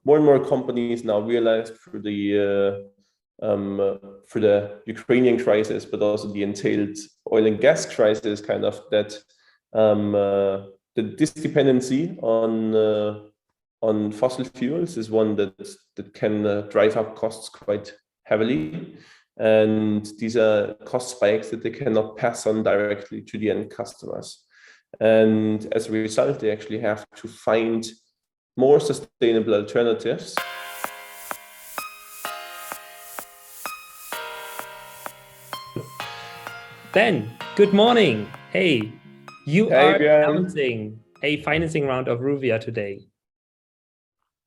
more and more companies now realize through the Ukrainian crisis, but also the entailed oil and gas crisis, kind of that this dependency on fossil fuels is one that can drive up costs quite heavily, and these are cost spikes that they cannot pass on directly to the end customers. And as a result, they actually have to find more sustainable alternatives. Ben, good morning. Hey, you are Björn. announcing a financing round of Rouvia today.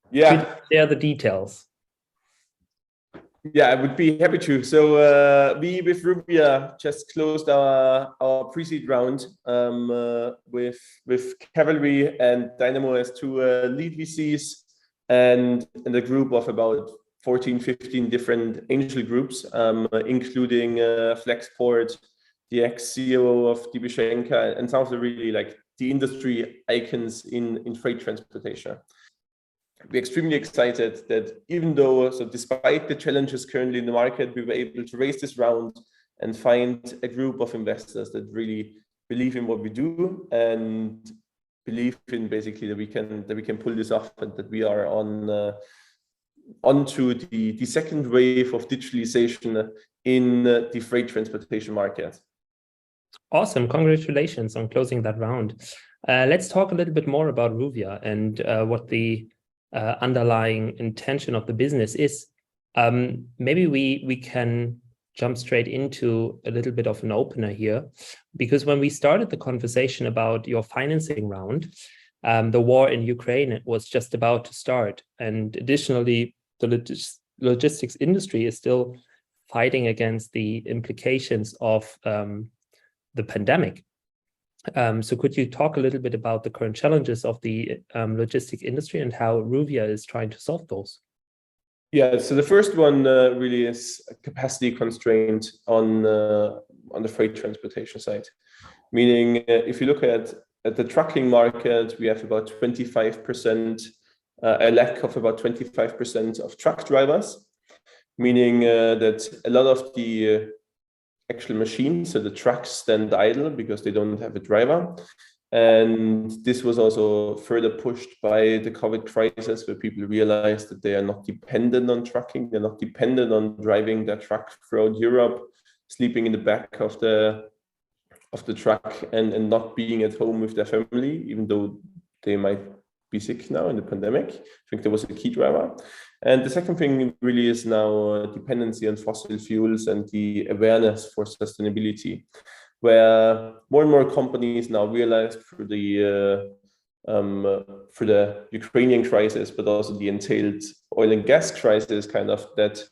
Yeah. Could you share the details? Yeah, I would be happy to. So we with Rouvia just closed our pre-seed round with Cavalry and Dynamo as two lead VCs, and a group of about 14, 15 different angel groups, including Flexport, the ex-CEO of Dibyshenka, and some of the really like the industry icons in freight transportation. We're extremely excited that even though, so despite the challenges currently in the market, we were able to raise this round and find a group of investors that really believe in what we do and believe in basically that we can pull this off, and that we are onto the second wave of digitalization in the freight transportation market. Awesome. Congratulations on closing that round. Let's talk a little bit more about Rouvia and what the underlying intention of the business is. Maybe we can jump straight into a little bit of an opener here, because when we started the conversation about your financing round, the war in Ukraine was just about to start. And additionally, the logistics industry is still fighting against the implications of the pandemic. So could you talk a little bit about the current challenges of the logistics industry and how Rouvia is trying to solve those? Yeah, so the first one really is a capacity constraint on the freight transportation side. Meaning, if you look at the trucking market, we have about 25%, a lack of about 25% of truck drivers, meaning that a lot of the actual machines, so the trucks, stand idle because they don't have a driver. And this was also further pushed by the COVID crisis, where people realized that they are not dependent on trucking, they're not dependent on driving their truck throughout Europe, sleeping in the back of the truck and not being at home with their family, even though they might be sick now in the pandemic. I think there was a key driver. And the second thing really is now dependency on fossil fuels and the awareness for sustainability, where more and more companies now realize through the Ukrainian crisis, but also the entailed oil and gas crisis, kind of that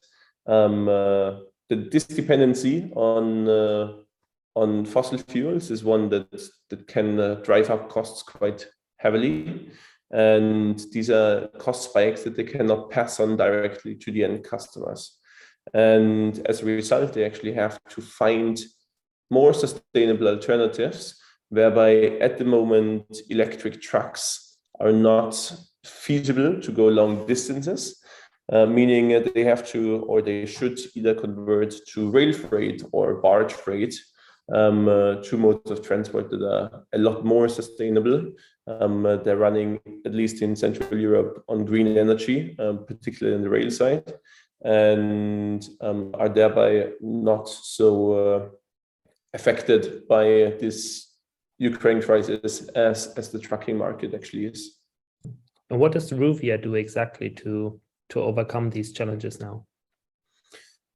this dependency on fossil fuels is one that can drive up costs quite heavily. And these are cost spikes that they cannot pass on directly to the end customers. And as a result, they actually have to find more sustainable alternatives, whereby at the moment, electric trucks are not feasible to go long distances, meaning that they have to, or they should either convert to rail freight or barge freight, two modes of transport that are a lot more sustainable. They're running, at least in Central Europe, on green energy, particularly on the rail side, and are thereby not so affected by this Ukraine crisis as the trucking market actually is. And what does Rouvia do exactly to overcome these challenges now?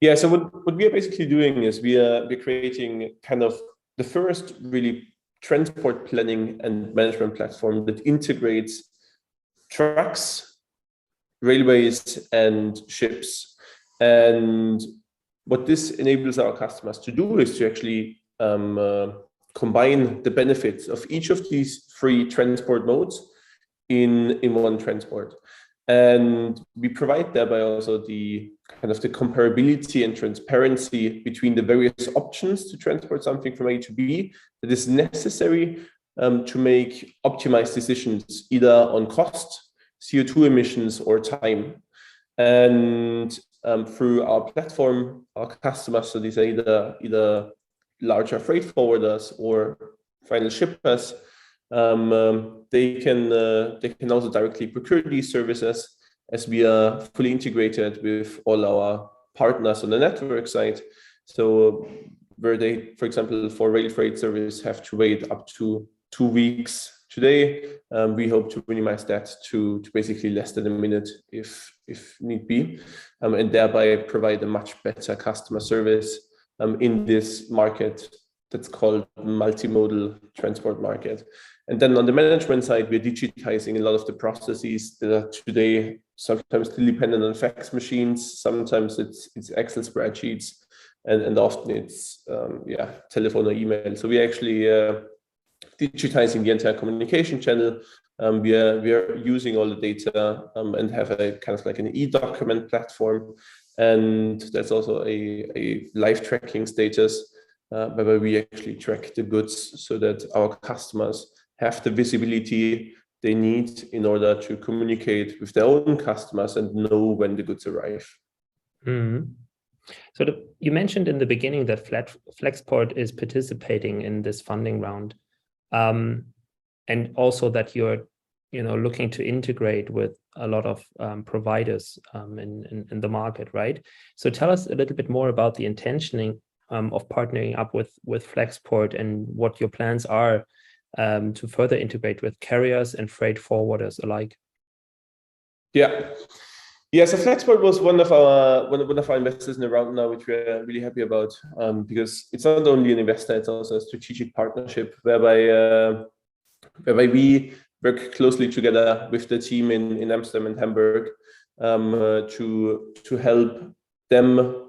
Yeah, so what we are basically doing is we're creating kind of the first really transport planning and management platform that integrates trucks, railways, and ships. And what this enables our customers to do is to actually combine the benefits of each of these three transport modes in one transport. And we provide thereby also the kind of the comparability and transparency between the various options to transport something from A to B that is necessary to make optimized decisions, either on cost, CO2 emissions or time. And through our platform, our customers, so these are either larger freight forwarders or final shippers, they can also directly procure these services, as we are fully integrated with all our partners on the network side. So where they, for example, for rail freight service, have to wait up to 2 weeks today, we hope to minimize that to basically less than a minute if need be, and thereby provide a much better customer service in this market that's called multimodal transport market. And then on the management side, we're digitizing a lot of the processes that are today sometimes still dependent on fax machines, sometimes it's Excel spreadsheets, and often it's telephone or email. So we're actually digitizing the entire communication channel. We are using all the data and have a kind of like an e-document platform, and that's also a live tracking status where we actually track the goods so that our customers have the visibility they need in order to communicate with their own customers and know when the goods arrive. Mm-hmm. So you mentioned in the beginning that Flexport is participating in this funding round, and also that you're looking to integrate with a lot of providers in the market, right? So tell us a little bit more about the intentioning of partnering up with Flexport and what your plans are to further integrate with carriers and freight forwarders alike. Yeah, so Flexport was one of our investors in the round now, which we're really happy about, because it's not only an investor, it's also a strategic partnership whereby we work closely together with the team in Amsterdam and Hamburg to help them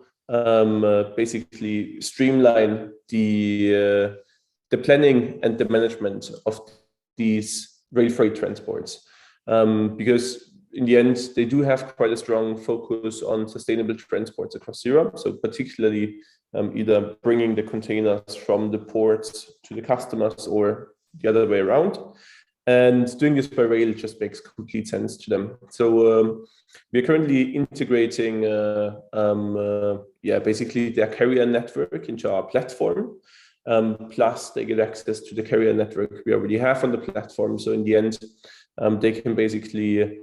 basically streamline the planning and the management of these rail freight transports, because in the end, they do have quite a strong focus on sustainable transports across Europe. So particularly either bringing the containers from the ports to the customers or the other way around. And doing this by rail just makes complete sense to them. So we're currently integrating basically their carrier network into our platform. Plus they get access to the carrier network we already have on the platform. So in the end, they can basically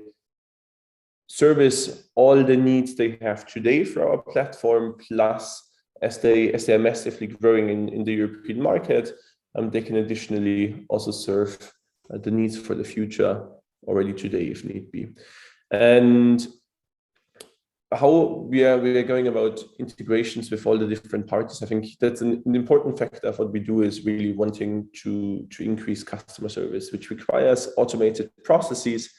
service all the needs they have today for our platform, plus as they are massively growing in the European market, they can additionally also serve the needs for the future already today if need be. And how we are going about integrations with all the different parties, I think that's an important factor of what we do, is really wanting to increase customer service, which requires automated processes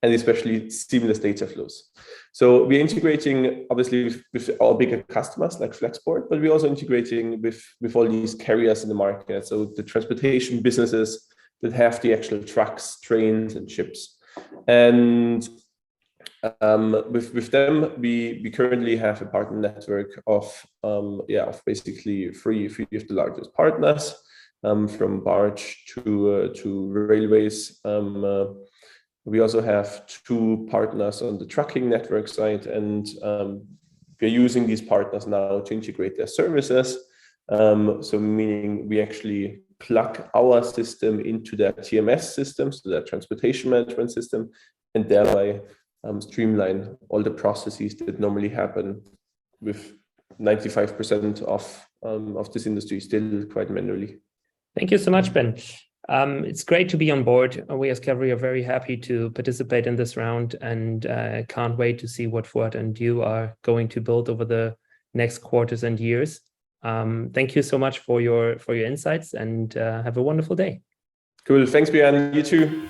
and especially seamless data flows. So we're integrating obviously with our bigger customers like Flexport, but we're also integrating with all these carriers in the market. So the transportation businesses that have the actual trucks, trains, and ships. And with them, we currently have a partner network of basically three of the largest partners, from barge to railways. We also have 2 partners on the trucking network side, and we're using these partners now to integrate their services. So meaning we actually plug our system into their TMS system, so their transportation management system, and thereby streamline all the processes that normally happen with 95% of this industry still quite manually. Thank you so much, Ben. It's great to be on board. We as Cavalry are very happy to participate in this round, and can't wait to see what Fuad and you are going to build over the next quarters and years. Thank you so much for your insights, and have a wonderful day. Cool. Thanks, Björn. You too.